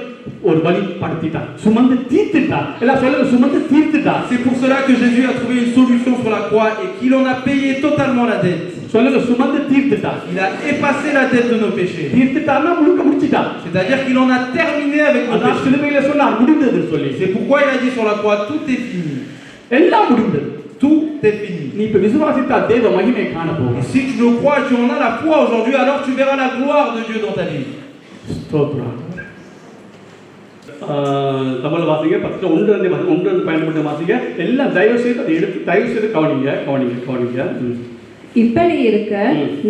ஒரு வழி படுத்திட்டார், சுமந்து தீர்த்துட்டார். எல்லாம் சொல்லுங்க, சுமந்து தீர்த்துட்டார். C'est pour cela que Jésus a trouvé une solution sur la croix et qu'il en a payé totalement la dette. சொல்லுங்க, சுமந்து தீர்த்துட்டார். Il a effacé la dette de nos péchés. தீர்த்துட்டார்னா முழுக்க முடிச்சிட்டார். C'est-à-dire qu'il en a terminé avec nos அதான் péchés. சிலுவையிலே சொன்னார் முடிந்தது சொல்லி. C'est pourquoi il a dit sur la croix, tout est fini. எல்லாம் முடிந்தது. Tout est fini. நீ இப்ப விசுவாசித்தால் தேவ மகிமை காண Et போகிறாய். si tu le crois, tu en as la foi aujourd'hui, alors tu verras la gloire de Dieu dans ta vie. ஸ்தோத்திரம். தமிழ் வாசிங்க, பத்து ஒன்று பயன்படுத்த வாசிங்க. எல்லாம் தயவு செய்து அதை எடுத்து தயவு செய்து கவனிங்க. இப்படி இருக்க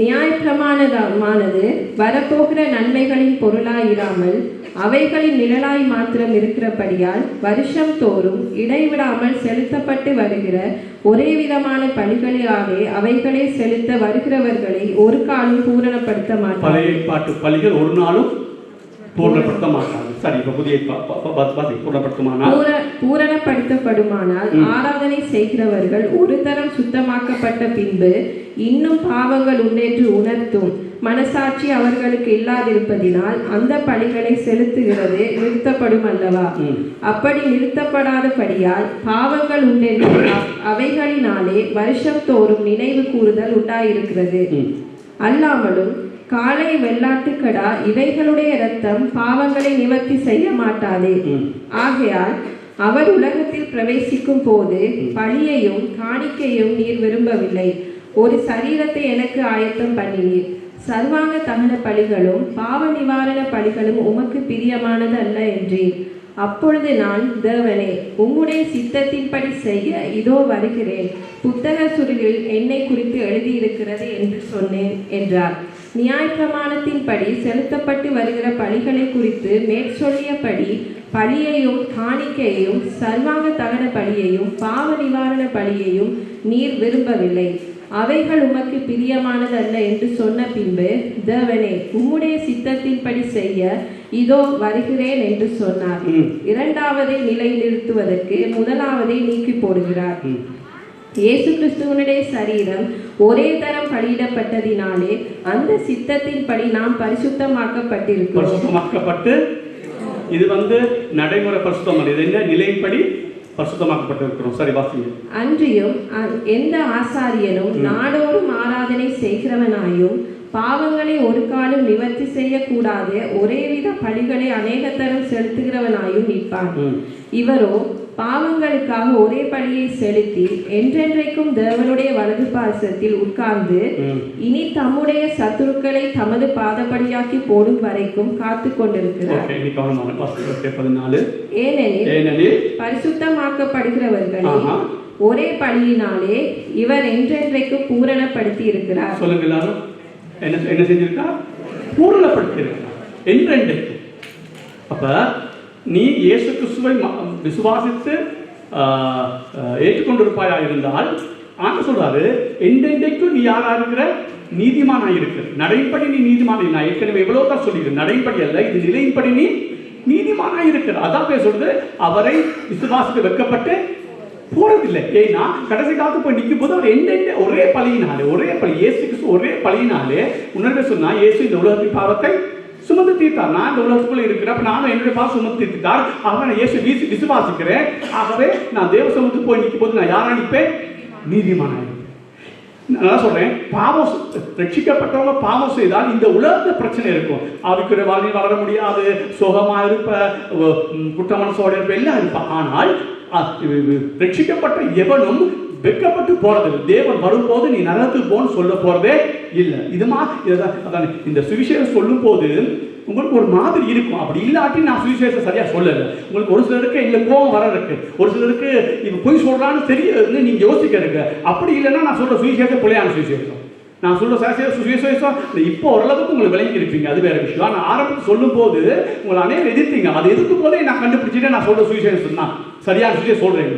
நியாயப்பிரமாணமானது வரப்போகிற நன்மைகளின் பொருளாயிராமல் அவைகளின் நிழலாய் மாத்திரம் இருக்கிறபடியால் வருஷம் தோறும் இடைவிடாமல் செலுத்தப்பட்டு வருகிற ஒரே விதமான பலிகளாலே அவைகளை செலுத்த வருகிறவர்களை ஒரு காலம் பூரணப்படுத்த மாட்டார். பழைய பாட்டு பலிகள் ஒரு நாளும் பூரணப்படுத்த மாட்டாங்க. சரி, இப்ப புதிய பூரணப்படுத்தப்படுமானால் ஆராதனை செய்கிறவர்கள் ஒரு தரம் சுத்தமாக்கப்பட்ட பின்பு இன்னும் பாவங்கள் உண்டென்று உணர்த்தும் மனசாட்சி அவர்களுக்கு இல்லாதிருப்பதினால் அந்த பலிகளை செலுத்துகிறது நிறுத்தப்படும் அல்லவா? அப்படி நிறுத்தப்படாதபடியால் பாவங்கள் உண்டென்று அவைகளினாலே வருஷம் தோறும் நினைவு கூறுதல் உண்டாயிருக்கிறது. அல்லாமலும் காளை வெள்ளாட்டுக்கடா இவைகளுடைய இரத்தம் பாவங்களை நிவர்த்தி செய்ய மாட்டாதே. ஆகையால் அவர் உலகத்தில் பிரவேசிக்கும் போது பலியையும் காணிக்கையும் நீர் விரும்பவில்லை, ஒரு சரீரத்தை எனக்கு ஆயத்தம் பண்ணினீர். சர்வாங்க தகன பலிகளும் பாவ நிவாரண பலிகளும் உமக்கு பிரியமானது அல்ல என்றேன். அப்பொழுது நான், தேவனே, உம்முடைய சித்தத்தின்படி செய்ய இதோ வருகிறேன், புத்தக சுருளில் என்னை குறித்து எழுதியிருக்கிறது என்று சொன்னேன் என்றார். நியாயப்பிரமாணத்தின்படி செலுத்தப்பட்டு வருகிற பலிகளை குறித்து மேற்சொல்லியபடி பலியையும் காணிக்கையையும் சர்வாங்க தகன பலியையும் பாவ நிவாரண பலியையும் நீர் விரும்பவில்லை, அவைகள் உமக்கு பிரியமானது அல்ல என்று சொன்ன பின்பு, தேவனே, உம்முடைய சித்தத்தின்படி செய்ய இதோ வருகிறேன் என்று சொன்னார். இரண்டாவதை நிலை நிறுத்துவதற்கு முதலாவதை நீக்கி போடுகிறார். இயேசு கிறிஸ்துவனுடைய சரீரம் ஒரே தரம் பலியிடப்பட்டதினாலே அந்த சித்தத்தின்படி நாம் பரிசுத்தமாக்கப்பட்டு இது நடைமுறை பரிசுத்தம், இது என்ன நிலையின்படி பரிசுத்தமாக்கப்பட்டிருக்கிறோம். சரி, வாசிங்க. அன்றியும் எந்த ஆசாரியனும் நாடோறும் ஆராதனை செய்கிறவனாயும் பாவங்களை ஒரு காலம் நிவர்த்தி செய்யக்கூடாது ஒரேவித பலிகளை அநேக தரம் செலுத்துகிறவனாயும் நிற்பான். இவரோ பாவங்களுக்காக ஒரே பலியை செலுத்தி என்றென்றைக்கும் தேவனுடைய வலது பாசத்தில் உட்கார்ந்து இனி தம்முடைய சத்துருக்களை தமது பாதப்படியாக்கி போடும் வரைக்கும் காத்து கொண்டிருக்கிறார். ஏனெனில் பரிசுத்தமாக்கப்படுகிறவர்களை ஒரே பலியினாலே இவர் என்றென்றைக்கும் பூரணப்படுத்தி இருக்கிறார். சொல்லுங்க எல்லாரும், என்ன செஞ்சிருக்கார்? பூரணப்படுத்தி இருக்கிறார் என்றென்றைக்கும். அப்ப நீ இயேசு கிறிஸ்துவை விசுவாசித்து ஏற்றுக்கொண்டிருப்பாயா இருந்தால் ஆண்டு சொல்றாரு, என்றென்றைக்கும் நீ யாரா இருக்கிற? நீதிமானா இருக்கிற. நடைப்படி நீ நீதிமான. நான் ஏற்கனவே எவ்வளவு தான் சொல்லியிருக்கேன், நடைப்படி அல்ல, இது நிலையின்படி நீ நீதிமானா இருக்கிற. அதான் பேசுறது. அவரை விசுவாசித்து வைக்கப்பட்டு போறதில்லை. ஏன்னா கடைசி காலத்து போய் நிற்கும் போது அவர் எந்த ஒரே பலியினாலே, ஒரே பலி, இயேசு கிறிஸ்து ஒரே பலியினாலே உணர்வே சொன்னா, இயேசு இந்த உலகத்தின் பாவத்தை சுமந்து தீர்த்தார். நான் இந்த உலகத்துக்குள்ள இருக்கிறேன், அப்ப நானும் என்னுடைய பாவம் சுமந்து தீர்த்தார். ஆகவே நான் இயேசு விசுவாசிக்கிறேன். ஆகவே நான் தேவ சமூகத்துக்கு போய் நிற்கும் போது நான் யாரா நிற்பேன்? நீதிமான. நான் சொல்றேன், பாவம் ரட்சிக்கப்பட்டவங்க பாவம் செய்தால் இந்த உலகத்துல பிரச்சனை இருக்கும். ஆவிக்குரிய வாழ்வில் வளர முடியாது, சுகமா இருப்ப, குற்ற மனசோட இருப்ப, எல்லாம் இருப்ப. ஆனால் ரட்சிக்கப்பட்ட எவனும் வெட்கப்பட்டு போறதில்லை. தேவன் வரும்போது நீ நரகத்துக்கு போன்னு சொல்ல போறதே இல்லை. இந்த சுவிசேஷம் சொல்லும் போது உங்களுக்கு ஒரு மாதிரி இருக்கும். அப்படி இல்லாட்டி நான் சுவிசேஷம் சரியா சொல்லல. உங்களுக்கு ஒரு சிலருக்கு இல்ல கோபம் வர இருக்கு, ஒரு சிலருக்கு இது பொய் சொல்றான்னு தெரியுதுன்னு நீங்க யோசிக்க இருக்கு. அப்படி இல்லைன்னா நான் சொல்ற சுவிசேஷம் பிள்ளையான சுவிசேஷம். நான் சொல்ற சுவிசேஷம் இப்போ ஓரளவுக்கு உங்களுக்கு விளங்கி இருப்பீங்க, அது வேற விஷயம். நான் ஆரம்பத்தில் சொல்லும் போது உங்களை அனைவரும் எதிர்த்தீங்க. அதை எதிர்க்கும் போதே நான் கண்டுபிடிச்சிட்டேன் நான் சொல்ற சுவிசேஷம் தான். சரியான சுவிசேஷம் சொல்றேன்.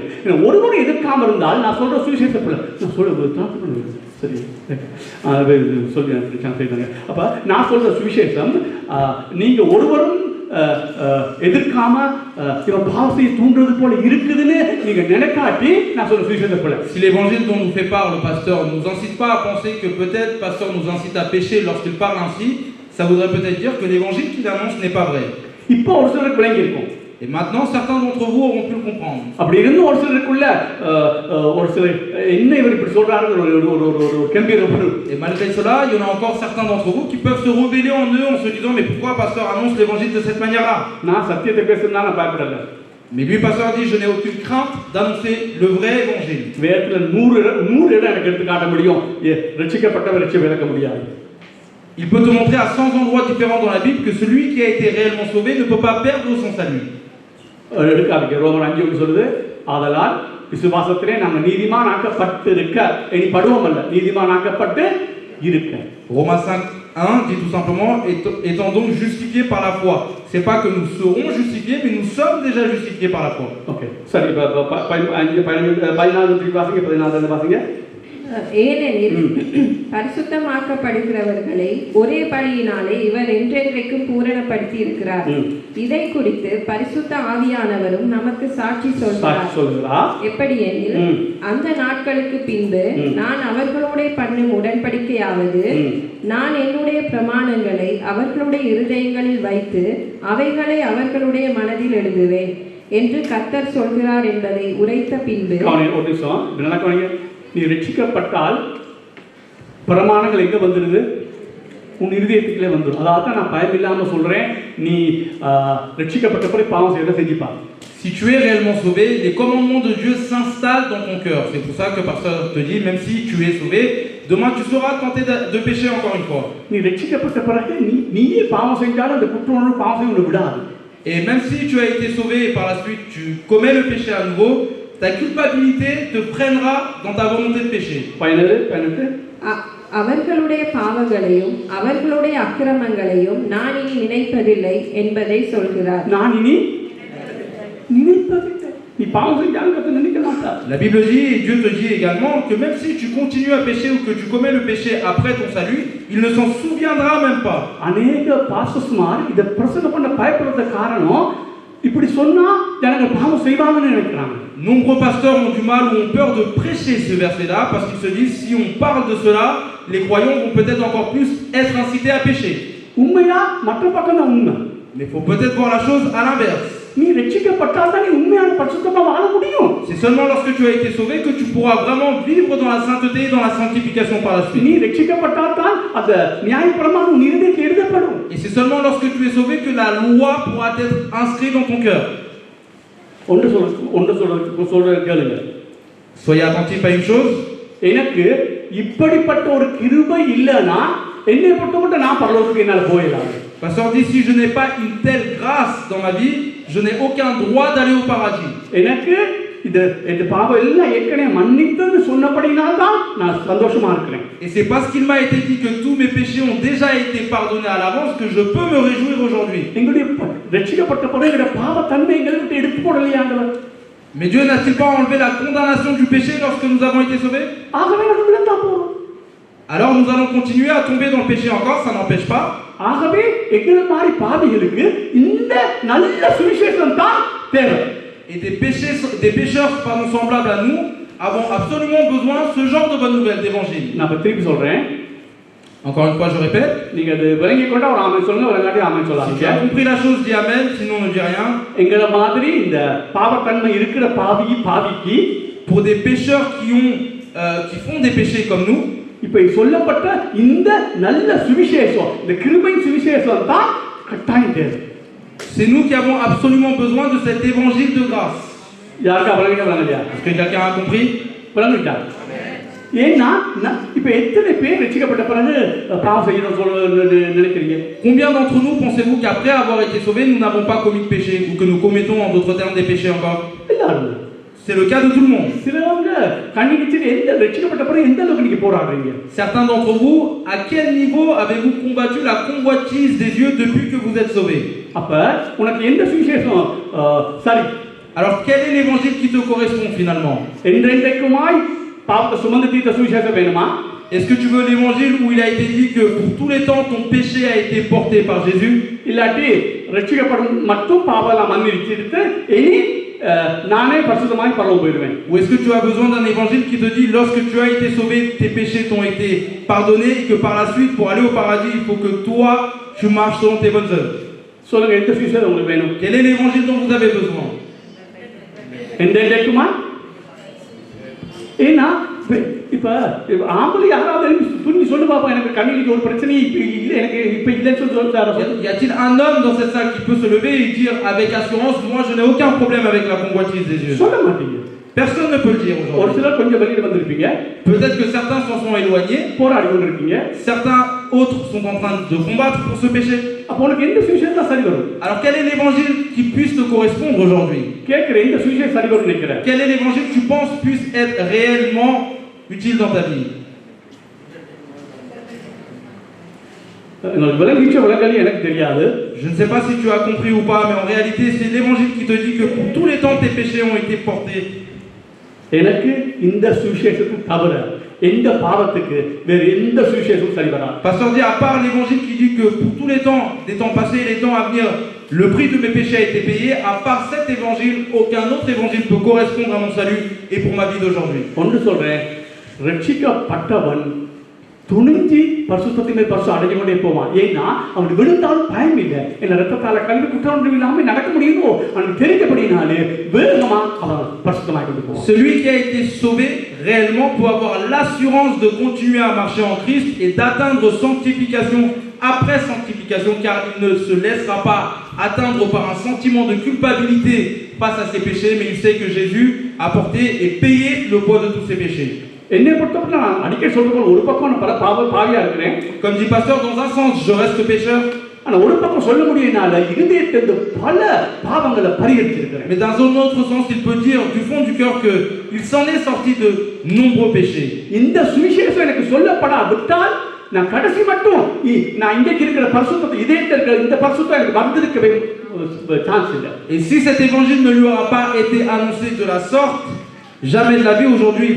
ஒருவரும் எதிர்க்காம இருந்தால் நான் சொல்ற சுவிசேஷம் நான் சொல்ல சரி சொல்லி அப்ப நான் சொல்ற சுவிசேஷம் நீங்க ஒருவரும் எதிர்க்காம இவன் பாவத்தை தூண்டுறது போல இருக்குதுன்னு நீங்க நினைக்காட்டி நான் சொல்ற சுவிசேஷத்தை போல. Si l'évangile dont nous fait part le pasteur ne nous incite pas à penser que peut-être le pasteur nous incite à pécher lorsqu'il parle ainsi, ça voudrait peut-être dire que l'évangile qu'il annonce n'est pas vrai. இப்போ ஒரு சிலருக்கு விளங்கி இருக்கும். Et maintenant, certains d'entre vous auront pu le comprendre. அப்படி இருந்து ஒரு சிலருக்குள்ள ஒரு சிலர் என்ன இவர் இப்படி சொல்றாரு ஒரு கம்பீரம் வரும். Et malgré cela, il y en a encore certains d'entre vous qui peuvent se rebeller en eux en se disant mais pourquoi pasteur annonce l'évangile de cette manière-là? நான் சத்தியத்தை பேசுறதுனால நான் பயப்படல. Mais lui pasteur dit je n'ai aucune crainte d'annoncer le vrai évangile. வேதத்துல 100 இடம் எனக்கு எடுத்து காட்ட முடியும். ரட்சிக்கப்பட்டவர் ரட்சிக்க விளக்க முடியாது. Il peut te montrer à 100 endroits différents dans la Bible que celui qui a été réellement sauvé ne peut pas perdre son salut. எடுக்காதீங்க. ரோமர் 5 சொல்லுது ஆதலால் விசுவாசத்திலே நாங்கள் நீதிமான் ஆக்கப்பட்டிருக்க இனி படுவோம் அல்ல நீதிமான் ஆக்கப்பட்டு இருக்க. Romains 5:1 dit tout simplement étant donc justifiés par la foi. C'est pas que nous serons justifiés mais nous sommes déjà justifiés par la foi. Okay சரி 14 வாசிங்க. ஏனெனில் பரிசுத்தமாக்கப்படுகிறவர்களை ஒரே பலியினாலே இவர் என்றென்றைக்கும் பூரணப்படுத்தி இருக்கிறார். இதை குறித்து பரிசுத்த ஆவியானவரும் நமக்கு சாட்சி சொல்கிறார். எப்படியெனில் அந்த நாட்களுக்கு பின்பு நான் அவர்களோட பண்ணும் உடன்படிக்கையாவது நான் என்னுடைய பிரமாணங்களை அவர்களுடைய இருதயங்களில் வைத்து அவைகளை அவர்களுடைய மனதில் எழுதுவேன் என்று கர்த்தர் சொல்கிறார் என்பதை உரைத்த பின்பு நீ ரட்சிக்கப்பட்டால் பிரமாணங்கள் எங்க வந்துடுது உன் இருதயத்துக்குள்ளே வந்துடும். அதாவது நான் பயம் இல்லாம சொல்றேன் நீ ரட்சிக்கப்பட்ட பிறகு பாவம் செய்யறத செஞ்சுப்பா. Si tu es réellement sauvé, les commandements de Dieu s'installent dans ton cœur. C'est pour ça que pasteur te dit même si tu es sauvé, demain tu seras tenté de pécher encore une fois. நீ ரட்சிக்கப்பட்ட பிறகு நீயே பாவம் செஞ்சாலும் அந்த குற்ற உணர்வு பாவம் செய்ய விடாது. Et même si tu as été sauvé et par la suite tu commets le péché à nouveau, ta culpabilité te freinera dans ta volonté de pécher. அவர்களுடைய பாவங்களையும் அவர்களுடைய அக்கிரமங்களையும் நான் இனி நினைப்பதில்லை என்பதை சொல்கிறார். நான் இனி நினைப்பதில்லை. நீ பாவம் செஞ்சாலும் கர்த்தர் நினைக்க மாட்டார். La Bible dit et Dieu te dit également que même si tu continues à pécher ou que tu commets le péché après ton salut, il ne s'en souviendra même pas. अनेक பாஸ்டர்ஸ்மார் இத பிரசங்கம் பண்ண பயப்படுற காரணம் இப்படி சொன்னா ஜனங்க பாவம் செய்வாங்கன்னு நினைக்கிறாங்க. Nombreux pasteurs ont du mal ou ont peur de prêcher ce verset-là parce qu'ils se disent si on parle de cela, les croyants vont peut-être encore plus être incités à pécher. உண்மையா மற்ற பக்கம் தான் உண்மை. Mais il faut peut-être voir la chose à l'inverse. நீ ரட்சிக்கப்பட்டால் தான் நீ உண்மையான பரிசுத்தமா வாழ முடியும். C'est seulement lorsque tu as été sauvé que tu pourras vraiment vivre dans la sainteté et dans la sanctification par la suite. நீ ரட்சிக்கப்பட்டால் தான் அந்த நியாயப்பிரமாணம் உன் இருதயத்தில் எழுதப்படும். Et c'est seulement lorsque tu es sauvé que la loi pourra être inscrite dans ton cœur. சொல்ற கேளுங்க. Soyez attentifs à une chose. எனக்கு இப்படிப்பட்ட ஒரு கிருபை இல்லனா என்னை பொறுத்தமட்டு நான் பரலோகத்துக்கு என்னால போயிடலாம். Pasteur dit si je n'ai pas une telle grâce dans ma vie, je n'ai aucun droit d'aller au paradis. எனக்கு இந்த பாவம் எல்லாம் ஏற்கனவே மன்னித்தது சொன்னபடினால் தான் நான் சந்தோஷமா இருக்கிறேன். Et c'est parce qu'il m'a été dit que tous mes péchés ont déjà été pardonnés à l'avance que je peux me réjouir aujourd'hui. எங்களுடைய ரட்சிக்கப்பட்ட பிறகு பாவ தன்மை எங்களை விட்டு எடுத்து போடலையா ஆண்டவர்? Mais Dieu n'a-t-il pas enlevé la condamnation du péché lorsque nous avons été sauvés? ஆகவே நம்ம விழுந்தா போறோம். Alors nous allons continuer à tomber dans le péché encore, ça n'empêche pas. ஆகவே எங்களை மாதிரி பாவிகளுக்கு இந்த நல்ல சுவிசேஷம் தான் தேவை. Et des pécheurs semblables à nous avons absolument besoin de ce genre de bonne nouvelle d'évangile. நான் திருப்பி சொல்றேன். Encore une fois je répète. நீங்க அது விளங்கி கொண்டா ஒரு ஆமென் சொல்லுங்க, விளங்காட்டி ஆமென் சொல்லாதீங்க. Si tu as compris la chose, dis amen, sinon ne dis rien. எங்களை மாதிரி இந்த பாவத்தன்மை இருக்கிற பாவிக்கு pour des pécheurs qui font des péchés comme nous, இப்ப சொல்லப்பட்ட இந்த நல்ல சுவிசேஷம் இந்த கிருபையின் சுவிசேஷம் தான் கட்டாயம் தேவை. c'est nous qui avons absolument besoin de cet évangile de grâce. யாருக்கா விளங்கலையா? Est-ce que quelqu'un a compris? விளங்கிட்டா? ஏன்னா இப்ப எத்தனை பேர் ரட்சிக்கப்பட்ட பிறகு பாவம் செய்யணும் நினைக்கிறீங்க? Combien d'entre nous pensez-vous qu'après avoir été sauvés, nous n'avons pas commis de péché ou que nous commettons en d'autres termes des péchés encore? எல்லாரும். C'est le cas de tout le monde. சிலவங்க கண்ணிக்கிட்டு எந்த ரட்சிக்கப்பட்ட பிறகு எந்த அளவுக்கு நீங்க போராடுறீங்க? Certains d'entre vous, à quel niveau avez-vous combattu la convoitise des yeux depuis que vous êtes sauvés? அப்ப உனக்கு எந்த சுவிசேஷம் சரி Alors quel est l'évangile qui te correspond finalement? என்றென்றைக்குமாய் பாவத்தை சுமந்து தீர்த்த சுவிசேஷம் வேணுமா? Est-ce que tu veux l'évangile où il a été dit que pour tous les temps ton péché a été porté par Jésus? இல்லாட்டி ரட்சிக்கப்படும் மட்டும் பாவலாம் மன்னிச்சிட்டு இனி நானே பரிசுத்தமாய் பரலோகம் போயிடுவேன்? Ou est-ce que tu as besoin d'un évangile qui te dit lorsque tu as été sauvé, tes péchés t'ont été pardonnés et que par la suite pour aller au paradis, il faut que toi tu marches selon tes bonnes œuvres? சொல்லுங்க, எந்த சுவிசேஷம் உங்களுக்கு வேணும்? Quel est l'évangile dont vous avez besoin? என்றென்றைக்குமா? ஏன்னா இப்ப ஆம்பளை யாராவது துணி சொல்லு பாப்பா, எனக்கு கண்ணிக்கு ஒரு பிரச்சனை இல்லை, எனக்கு இப்ப இல்லைன்னு சொல்லிட்டாரு. Y a-t-il un homme dans cette salle qui peut se lever et dire avec assurance, moi je n'ai aucun problème avec la convoitise des yeux? சொல்ல மாட்டீங்க. Personne ne peut le dire ஒரு aujourd'hui. சிலர் கொஞ்சம் வெளியில வந்திருப்பீங்க, Peut-être que certains s'en sont éloignés, போராடி கொண்டிருக்கீங்க. certains autres sont en train de combattre pour ce péché. அப்போ உனக்கு எந்த சுவிசேஷம் தான் சரி வரும்? Alors quel est l'évangile qui puisse te correspondre aujourd'hui? கேட்கிறேன், இந்த சுவிசேஷம் சரி வரும் நினைக்கிறேன். Quel est l'évangile que tu penses puisse être réellement utile dans ta vie? விளங்கி எனக்கு தெரியாது. Je ne sais pas si tu as compris ou pas, mais en réalité c'est l'évangile qui te dit que pour tous les temps tes péchés ont été portés. எனக்கு இந்த சுவிசேஷத்தை தவிர எந்த பாவத்துக்கு வேற எந்த சுவிசேஷமும் சரி வராது. Pasteur dit, à part l'évangile qui dit que pour tous les temps, des temps passés et les temps à venir, le prix de mes péchés a été payé, à part cet évangile, aucun autre évangile peut correspondre à mon salut et pour ma vie d'aujourd'hui. ஒன்று சொல்றேன், ரட்சிக்கப்பட்டவன் துணிஞ்சி பரிசுத்தத்தின் பரிசு அடைய கொண்டே போவான். ஏன்னா அவன் விழுந்தாலும் பயம் இல்லை, என்ன ரத்தத்தால கல்வி குற்றம் இல்லாம நடக்க முடியுமோ அவனுக்கு தெரிஞ்சபடினாலே வேகமா அவன் பரிசுத்தமாய் கொண்டு போவான். Celui qui a été sauvé réellement peut avoir l'assurance de continuer à marcher en Christ et d'atteindre sanctification après sanctification, car il ne se laissera pas atteindre par un sentiment de culpabilité face à ses péchés, mais il sait que Jésus a porté et payé le poids de tous ses péchés. என்னை பொறுத்தவரை நான் அடிக்கடி சொல்றேன், ஒரு பக்கம் பல பாவியா இருக்கிறேன். Comme dit pasteur, dans un sens je reste pécheur, ஆனா ஒரு பக்கம் சொல்ல முடியனால இருதயத்திலிருந்து பல பாவங்களை பரிகரிச்சிருக்கிறேன். mais dans un autre sens il peut dire du fond du cœur que il s'en est sorti de nombreux péchés. இந்த சுவிசேஷம் எனக்கு சொல்லப்படாவிட்டால் நான் கடைசி மட்டும் நான் இன்றைக்கு இருக்கிற பரிசுத்தத்தை இதயத்தில் இருக்கிற இந்த பரிசுத்தம் எனக்கு வந்திருக்கவே சான்ஸ் இல்லை. Et si cet évangile ne lui aura pas été annoncé de la sorte, jamais de la vie aujourd'hui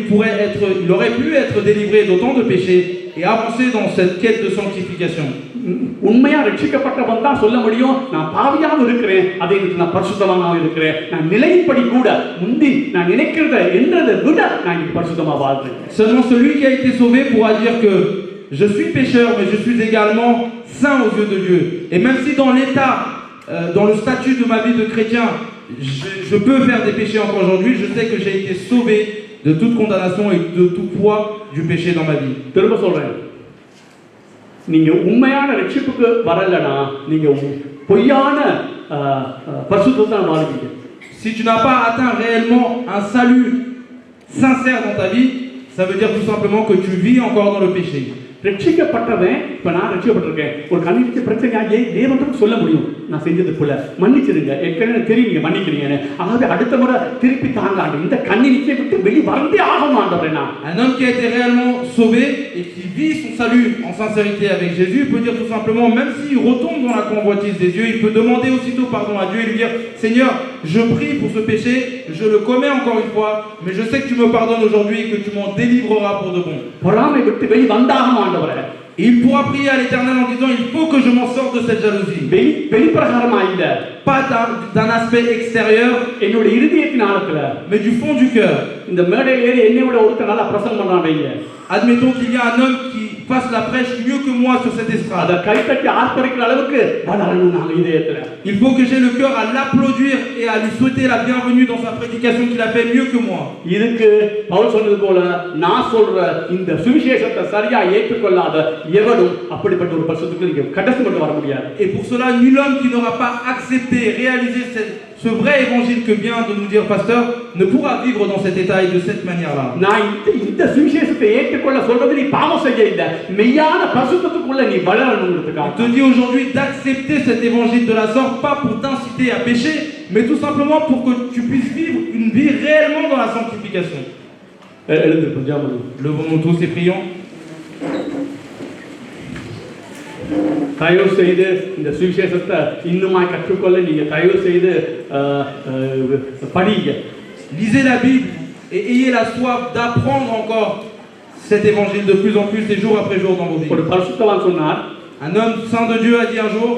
il aurait pu être délivré d'autant de péchés et avancer dans cette quête de sanctification. உண்மையா ரட்சிக்கப்பட்டவன் தான் சொல்ல முடியும், நான் பாவியாக இருக்கிறேன், அதே நான் பரிசுத்தமாக இருக்கிறேன், நான் நிலைப்படி கூட முந்தி நான் நினைக்கிறத என்றதை விட நான் இன்னைக்கு பரிசுத்தமாக வாழ்றேன். Seulement celui qui a été sauvé pourra dire que je suis pécheur mais je suis également saint aux yeux de Dieu. Et même si dans l'état, dans le statut de ma vie de chrétien, je peux faire des péchés encore aujourd'hui, je sais que j'ai été sauvé de toute condamnation et de tout poids du péché dans ma vie. திரும்ப சொல்றேன், நீங்க உண்மையான ரட்சிப்புக்கு வரலனா நீங்க பொய்யான பரிசுத்தத்தை வாழ்வீங்க. Si tu n'as pas atteint réellement un salut sincère dans ta vie, ça veut dire tout simplement que tu vis encore dans le péché. ரட்சிக்கப்பட்டவன், இப்ப நான் ரட்சிக்கப்பட்டிருக்கேன், ஒரு கண்ணிக்கு பிரச்சனையாகி தேவனுக்கு சொல்ல முடியும், நான் செஞ்சது போல மன்னிச்சிருங்க, ஏற்கனவே தெரியுங்க மன்னிக்கிறீங்கன்னு. ஆகவே அடுத்த முறை திருப்பி தாங்க, இந்த கண்ணிக்கை விட்டு வெளி வரந்தே ஆகணும் ஆண்டவரே. நான் Un homme qui a été réellement sauvé et qui vit son salut en sincérité avec Jésus peut dire tout simplement, même s'il retombe dans la convoitise des yeux, il peut demander aussitôt pardon à Dieu et lui dire, Seigneur, je prie pour ce péché, je le commets encore une fois, mais je sais que tu me pardonnes aujourd'hui et que tu m'en délivreras pour de bon. பொறாமை விட்டு வெளி வந்தாகணும் ஆண்டவரே. Et il pourra prier à l'Éternel en disant, il faut que je m'en sorte de cette jalousie. வெளிப்பிரகாரமா இல்ல, Pas d'un aspect extérieur, என்னோட இருதயத்தின் ஆழத்துல, mais du fond du cœur. இந்த மேடையில ஏறி என்னை விட ஒருத்தர் நல்லா பிரசங்கம் பண்றான் வைங்க. Admettons qu'il y a un homme qui fasse la prêche mieux que moi sur cette estrade. அத கைத்தட்டி ஆர்ப்பரிக்கிற அளவுக்கு வளரணும் நாங்க இதயத்துல. Il faut que j'ai le cœur à l'applaudir et à lui souhaiter la bienvenue dans sa prédication qu'il a fait mieux que moi. இதுக்கு பவுல் சொன்னது போல நான் சொல்ற இந்த சுவிசேஷத்தை சரியா ஏற்றுக்கொள்ளாத எவனும் அப்படிப்பட்ட ஒரு பரிசுத்தத்துக்கு நீங்க கடைசி மட்டும் வர முடியாது. Et pour cela, nul homme qui n'aura pas accepté et réalisé ce vrai évangile que vient de nous dire pasteur ne pourra vivre dans cet état et de cette manière-là. நான் இந்த சுவிசேஷத்தை ஏற்றுக்கொள்ள சொல்றது நீ பாவம் செய்ய இல்ல, மெய்யான பரிசுத்தத்துக்குள்ள நீ வளரணும்ன்றதுக்காக. Je te dis aujourd'hui d'accepter cet évangile de la sorte, pas pour t'inciter à pécher, mais tout simplement pour que tu puisses vivre une vie réellement dans la sanctification. Levons-nous tous et prions. தயவு செய்து இந்த சுவிசேஷத்தை இன்னுமாய் கற்றுக்கொள்ள நீங்க தயவு செய்து படிங்க. Lisez la Bible et ayez la soif d'apprendre encore cet évangile de plus en plus et jour après jour dans vos vies. ஒரு பரிசுத்தவான் சொன்னார், Un homme saint de Dieu a dit un jour,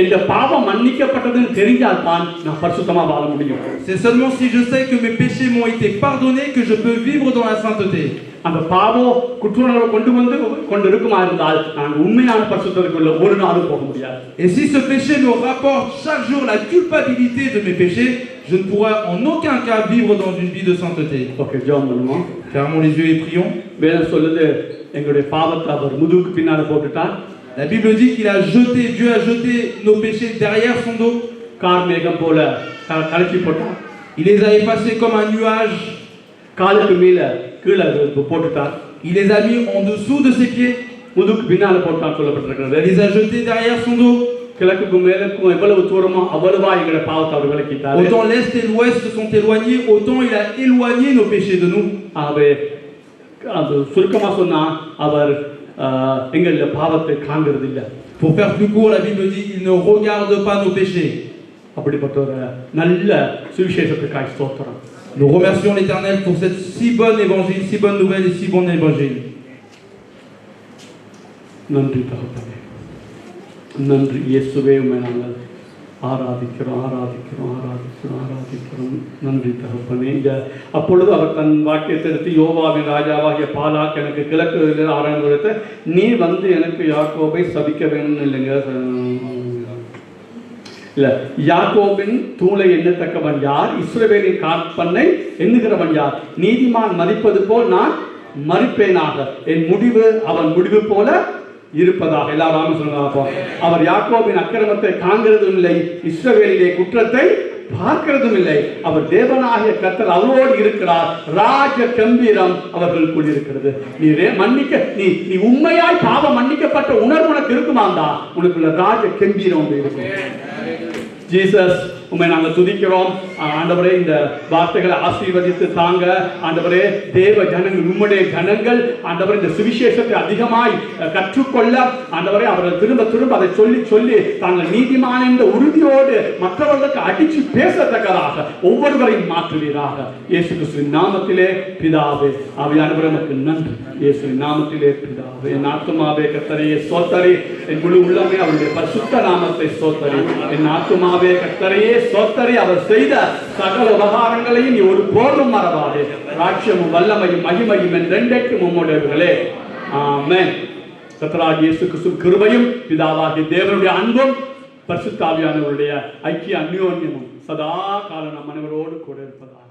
இந்த பாவம் மன்னிக்கப்பட்டதுன்னு தெரிஞ்சால் தான் நான் பரிசுத்தமா வாழ முடியும். c'est seulement si je sais que mes péchés m'ont été pardonnés que je peux vivre dans la sainteté. அந்த பாவம் குற்றுணர்வை கொண்டு இருக்குமா இருந்தால் நான் உண்மையான பரிசுத்தத்துக்குள்ள ஒரு நாளும் போக முடியாது. Et si ce péché me rapporte chaque jour la culpabilité de mes péchés, je ne pourrai en aucun cas vivre dans une vie de sainteté. Okay, ஜெபம் பண்ணுவோம். Fermons les yeux et prions. வேதம் சொல்லுது, எங்களுடைய பாவத்தை அவர் முதுகுக்கு பின்னால போட்டுட்டார். La Bible dit qu'il a jeté, Dieu a jeté nos péchés derrière son dos. கார்மேகம் போல கலக்கி போட்டார். Il les a effacés comme un nuage. காலுக்கு மேல கீழே போட்டுட்டார். Il les a mis en dessous de ses pieds. முதுகுக்கு பின்னால போட்டான்னு சொல்லப்பட்டிருக்கிறது. Il les a jetés derrière son dos. கிழக்குக்கும் மேலுக்கும் எவ்வளவு தூரமோ அவ்வளவா எங்களுடைய பாவத்தை அவர் விலக்கிட்டார். Autant l'est et l'ouest se sont éloignés, autant il a éloigné nos péchés de nous. ஆகவே அது சுருக்கமா சொன்னா அவர் எங்களுடைய பாவத்தை காண்கிறது இல்லை. Pour faire plus court, la Bible dit il ne regarde pas nos péchés. அப்படிப்பட்ட ஒரு நல்ல சுவிசேஷத்துக்காக ஸ்தோத்திரம். Nous remercions l'Éternel pour cette si bonne évangile, si bonne nouvelle et si bon évangile. நன்றி தகப்பனே, நன்றி இயேசுவே, உம்மை நாங்கள் ஆராதிக்கிறோம். நன்றி தகப்பனே. அப்பொழுது அவர் தன் வாக்கியத்தை எடுத்து, யோவாவின் ராஜாவாகிய பாலாக் எனக்கு கிழக்கு ஆரம்பித்து, நீ வந்து எனக்கு யாக்கோபை சபிக்க வேணும் இல்லைங்க. இல்ல, யாக்கோபின் தூளை எண்ணத்தக்கவன் யார்? இஸ்ரவேலின் காற்பண்ணை எண்ணுகிறவன் யார்? நீதிமான் மதிப்பது போல் நான் மதிப்பேனாக, என் முடிவு அவன் முடிவு போல இருப்பதாக. எல்லாரும் சொல்லுங்க. அவர் யாக்கோபின் அக்கிரமத்தை காண்கிறதும் இல்லை, இஸ்ரவேலிலே குற்றத்தை பார்க்கிறதும் இல்லை. அவர் தேவனாகிய கர்த்தர் அவரோடு இருக்கிறார். ராஜ கம்பீரம் அவர்களுக்குள் இருக்கிறது. நீ உண்மையாய் பாவம் மன்னிக்கப்பட்ட உணர்வு உனக்கு இருக்குமாண்டா, உனக்குள்ள ராஜ கம்பீரம் இருக்கும். ஜீசஸ், உம்மை நாங்கள் துதிக்கிறோம். ஆண்டவரே, இந்த வார்த்தைகளை ஆசீர்வதித்து தாங்க. ஆண்டவரே, தேவ ஜனங்கள், உம்முடைய ஜனங்கள் ஆண்டவரே இந்த சுவிசேஷத்தை அதிகமாய் கற்றுக்கொள்ள ஆண்டவரே அவர்கள் திரும்ப திரும்ப அதை சொல்லி தாங்கள் நீதிமான என்ற உறுதியோடு மற்றவர்களுக்கு அடிச்சு பேசத்தக்கதாக ஒவ்வொருவரையும் மாற்றுவீராக. இயேசு கிறிஸ்துவின் நாமத்திலே பிதாவே. ஆவியானவரே, உமக்கு நன்றி. இயேசுவின் நாமத்திலே பிதாவே. என் ஆத்துமாவே கர்த்தரையே ஸ்தோத்தரி, என் முழு உள்ளமே அவருடைய பரிசுத்த நாமத்தை ஸ்தோத்தரி. என் ஆத்துமாவே கர்த்தரையே ஸ்தோத்தரி, அவர் செய்த சகல உபகாரங்களையும் நீ ஒரு போதும் மறவாதே. ராஜ்யமும் வல்லமையும் மகிமையும் என்றென்றைக்கும் உம்முடையவர்களே. ஆமென். கர்த்தராகிய இயேசு கிறிஸ்துவின் கிருபையும் பிதாவாகிய தேவனுடைய அன்பும் பரிசுத்த ஆவியானவருடைய ஐக்கிய அந்யோன்யமும் சதா காலம் நம் அனைவரோடு கூட இருப்பதாக.